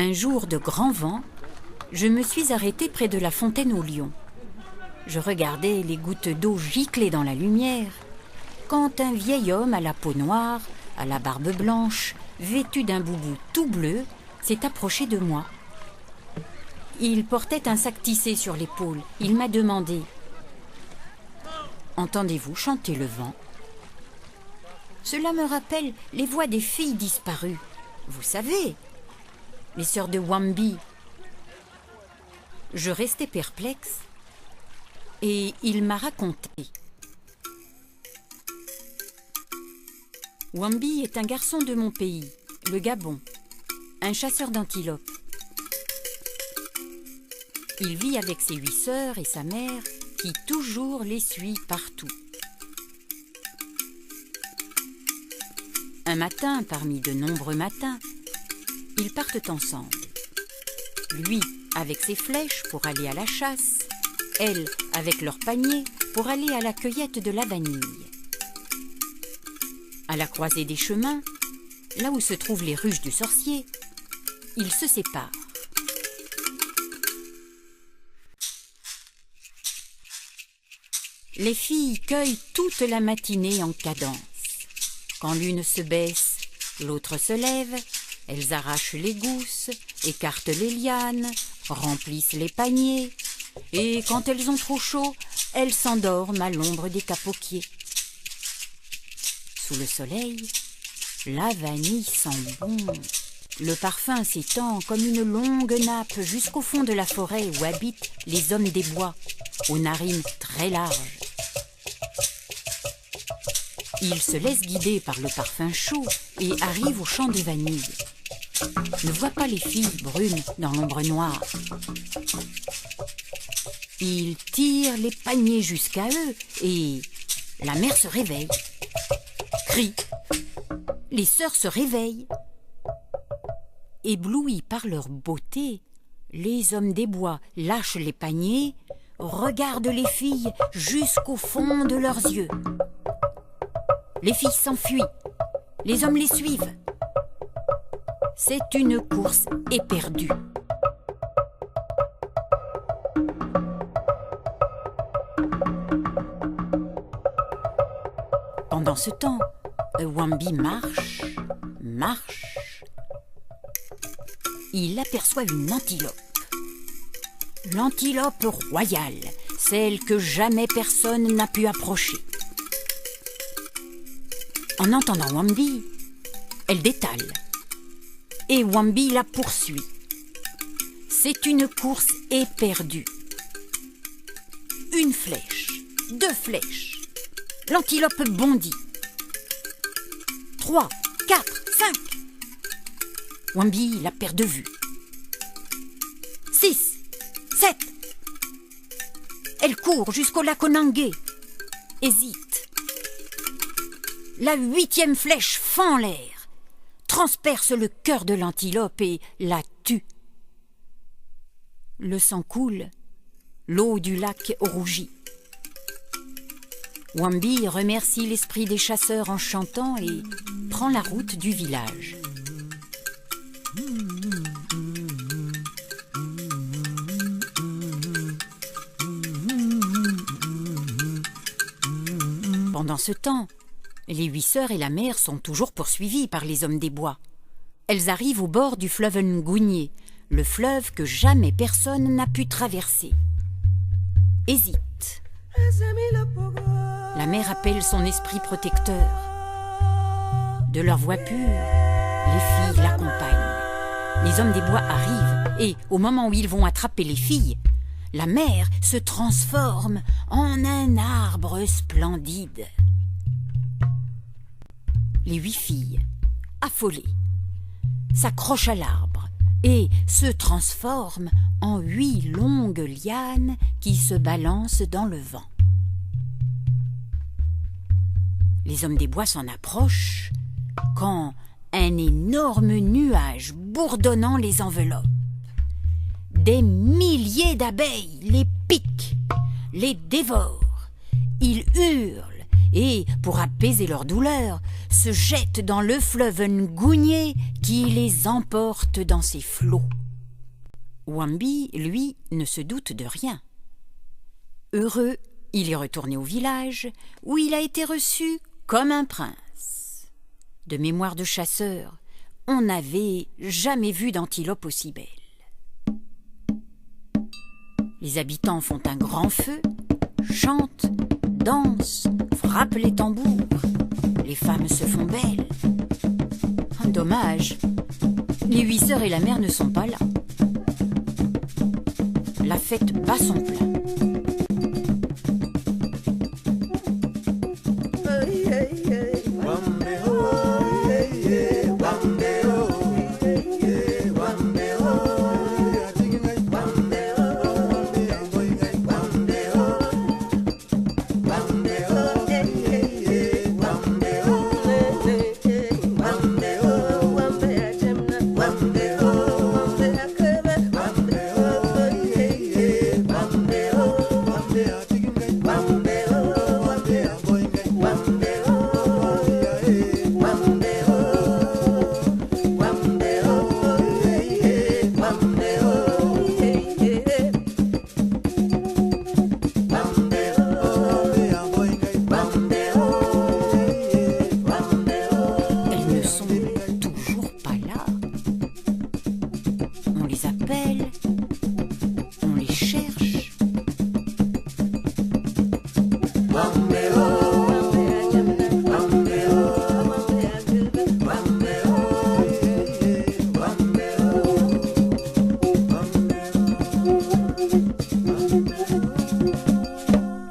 Un jour de grand vent, je me suis arrêtée près de la fontaine aux lions. Je regardais les gouttes d'eau gicler dans la lumière, quand un vieil homme à la peau noire, à la barbe blanche, vêtu d'un boubou tout bleu, s'est approché de moi. Il portait un sac tissé sur l'épaule. Il m'a demandé « Entendez-vous chanter le vent ?» Cela me rappelle les voix des filles disparues. Vous savez, les sœurs de Wambi. Je restais perplexe et il m'a raconté. Wambi est un garçon de mon pays, le Gabon, un chasseur d'antilopes. Il vit avec ses 8 sœurs et sa mère qui toujours les suit partout. Un matin, parmi de nombreux matins, ils partent ensemble. Lui avec ses flèches pour aller à la chasse, elle avec leur panier pour aller à la cueillette de la vanille. À la croisée des chemins, là où se trouvent les ruches du sorcier, ils se séparent. Les filles cueillent toute la matinée en cadence. Quand l'une se baisse, l'autre se lève, elles arrachent les gousses, écartent les lianes, remplissent les paniers, et quand elles ont trop chaud, elles s'endorment à l'ombre des capoquiers. Sous le soleil, la vanille sent bon. Le parfum s'étend comme une longue nappe jusqu'au fond de la forêt où habitent les hommes des bois, aux narines très larges. Ils se laissent guider par le parfum chaud et arrivent au champ de vanille. Ne voient pas les filles brunes dans l'ombre noire. Ils tirent les paniers jusqu'à eux et la mère se réveille. Crie. Les sœurs se réveillent. Éblouis par leur beauté, les hommes des bois lâchent les paniers, regardent les filles jusqu'au fond de leurs yeux. Les filles s'enfuient, les hommes les suivent. C'est une course éperdue. Pendant ce temps, Wambi marche. Il aperçoit une antilope. L'antilope royale, celle que jamais personne n'a pu approcher. En entendant Wambi, elle détale. Et Wambi la poursuit. C'est une course éperdue. 1 flèche, 2 flèches. L'antilope bondit. 3, 4, 5. Wambi la perd de vue. 6, 7. Elle court jusqu'au lac Onangué. Hésite. La 8e flèche fend l'air, transperce le cœur de l'antilope et la tue. Le sang coule, l'eau du lac rougit. Wambi remercie l'esprit des chasseurs en chantant et prend la route du village. Pendant ce temps, les 8 sœurs et la mère sont toujours poursuivies par les hommes des bois. Elles arrivent au bord du fleuve Ngouigné, le fleuve que jamais personne n'a pu traverser. Hésite. La mère appelle son esprit protecteur. De leur voix pure, les filles l'accompagnent. Les hommes des bois arrivent et, au moment où ils vont attraper les filles, la mère se transforme en un arbre splendide. Les 8 filles, affolées, s'accrochent à l'arbre et se transforment en 8 longues lianes qui se balancent dans le vent. Les hommes des bois s'en approchent quand un énorme nuage bourdonnant les enveloppe. Des milliers d'abeilles les piquent, les dévorent. Ils hurlent et, pour apaiser leur douleur, se jettent dans le fleuve Ngounié qui les emporte dans ses flots. Wambi, lui, ne se doute de rien. Heureux, il est retourné au village où il a été reçu comme un prince. De mémoire de chasseur, on n'avait jamais vu d'antilope aussi belle. Les habitants font un grand feu, chantent, dansent, frappent les tambours. Les femmes se font belles. Dommage, les 8 sœurs et la mère ne sont pas là. La fête bat son plein.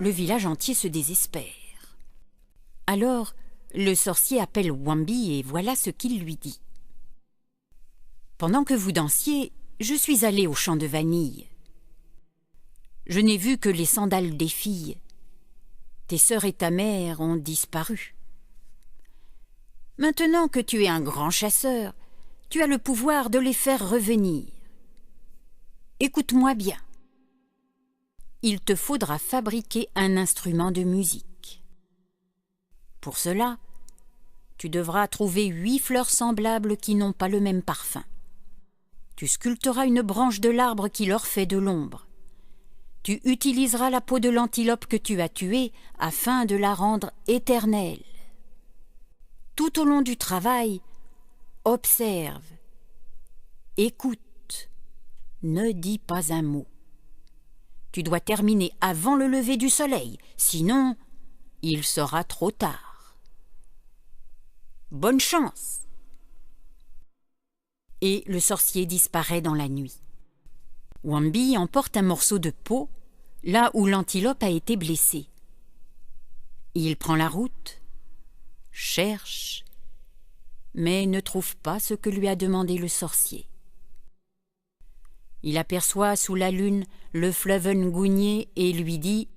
Le village entier se désespère. Alors, le sorcier appelle Wambi et voilà ce qu'il lui dit. « Pendant que vous dansiez, je suis allé au champ de vanille. Je n'ai vu que les sandales des filles. Tes sœurs et ta mère ont disparu. Maintenant que tu es un grand chasseur, tu as le pouvoir de les faire revenir. Écoute-moi bien. Il te faudra fabriquer un instrument de musique. Pour cela, tu devras trouver 8 fleurs semblables qui n'ont pas le même parfum. Tu sculpteras une branche de l'arbre qui leur fait de l'ombre. Tu utiliseras la peau de l'antilope que tu as tuée afin de la rendre éternelle. Tout au long du travail, observe, écoute, ne dis pas un mot. Tu dois terminer avant le lever du soleil, sinon il sera trop tard. Bonne chance! Et le sorcier disparaît dans la nuit. Wambi emporte un morceau de peau là où l'antilope a été blessée. Il prend la route, cherche, mais ne trouve pas ce que lui a demandé le sorcier. Il aperçoit sous la lune le fleuve Ngounié et lui dit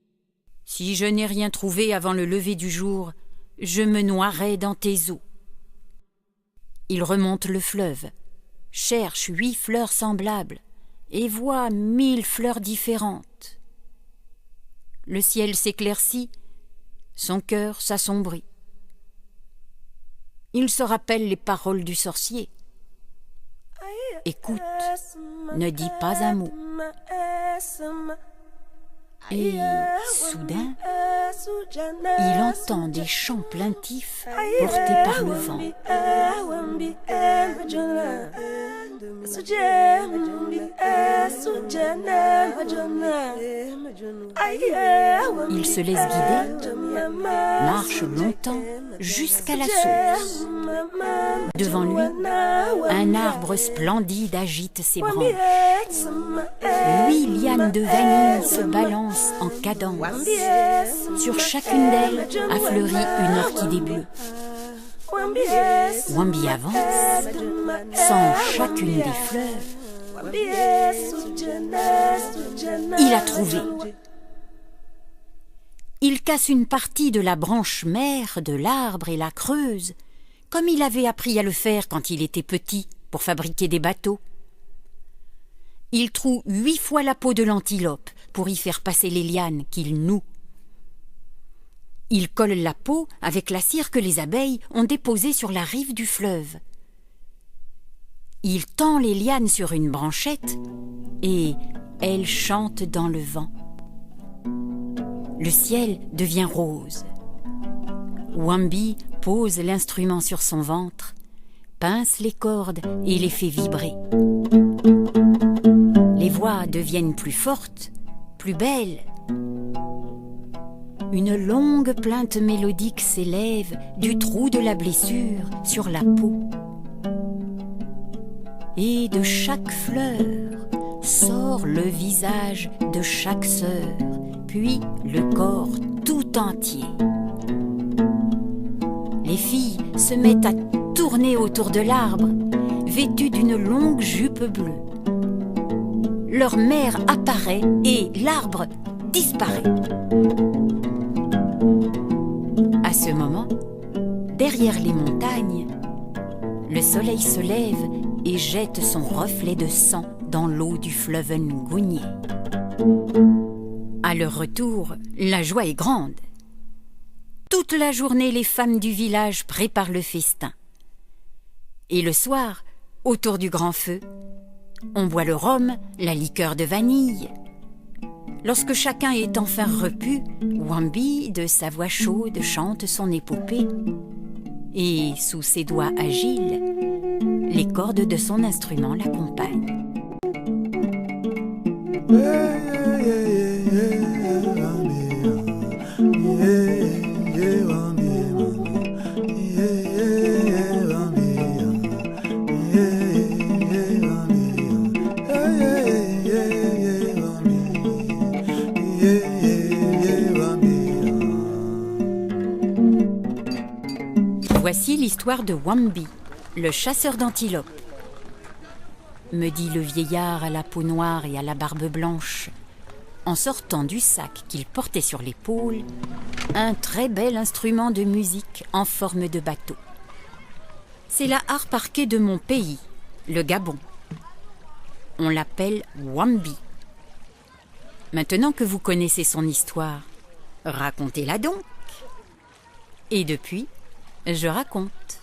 « Si je n'ai rien trouvé avant le lever du jour, je me noierai dans tes eaux. » Il remonte le fleuve, cherche 8 fleurs semblables et voit 1000 fleurs différentes. Le ciel s'éclaircit, son cœur s'assombrit. Il se rappelle les paroles du sorcier. Écoute, ne dis pas un mot. Et soudain, il entend des chants plaintifs portés par le vent. Il se laisse guider, marche longtemps jusqu'à la source. Devant lui, un arbre splendide agite ses branches. 8 lianes de vanille se balancent en cadence. Sur chacune d'elles a fleuri une orchidée bleue. Wambi avance, sent chacune des fleurs. Il a trouvé. Il casse une partie de la branche mère de l'arbre et la creuse, comme il avait appris à le faire quand il était petit pour fabriquer des bateaux. Il troue 8 fois la peau de l'antilope pour y faire passer les lianes qu'il noue. Il colle la peau avec la cire que les abeilles ont déposée sur la rive du fleuve. Il tend les lianes sur une branchette et elles chantent dans le vent. Le ciel devient rose. Wambi pose l'instrument sur son ventre, pince les cordes et les fait vibrer. Les voix deviennent plus fortes, plus belles. Une longue plainte mélodique s'élève du trou de la blessure sur la peau. Et de chaque fleur sort le visage de chaque sœur, puis le corps tout entier. Les filles se mettent à tourner autour de l'arbre, vêtues d'une longue jupe bleue. Leur mère apparaît et l'arbre disparaît. À ce moment, derrière les montagnes, le soleil se lève et jette son reflet de sang dans l'eau du fleuve Ngouni. À leur retour, la joie est grande. Toute la journée, les femmes du village préparent le festin. Et le soir, autour du grand feu, on boit le rhum, la liqueur de vanille. Lorsque chacun est enfin repu, Wambi, de sa voix chaude, chante son épopée. Et sous ses doigts agiles, les cordes de son instrument l'accompagnent. Voici l'histoire de Wambi, le chasseur d'antilopes. Me dit le vieillard à la peau noire et à la barbe blanche, en sortant du sac qu'il portait sur l'épaule, un très bel instrument de musique en forme de bateau. C'est la harpe arquée de mon pays, le Gabon. On l'appelle Wambi. Maintenant que vous connaissez son histoire, racontez-la donc. Et depuis, je raconte.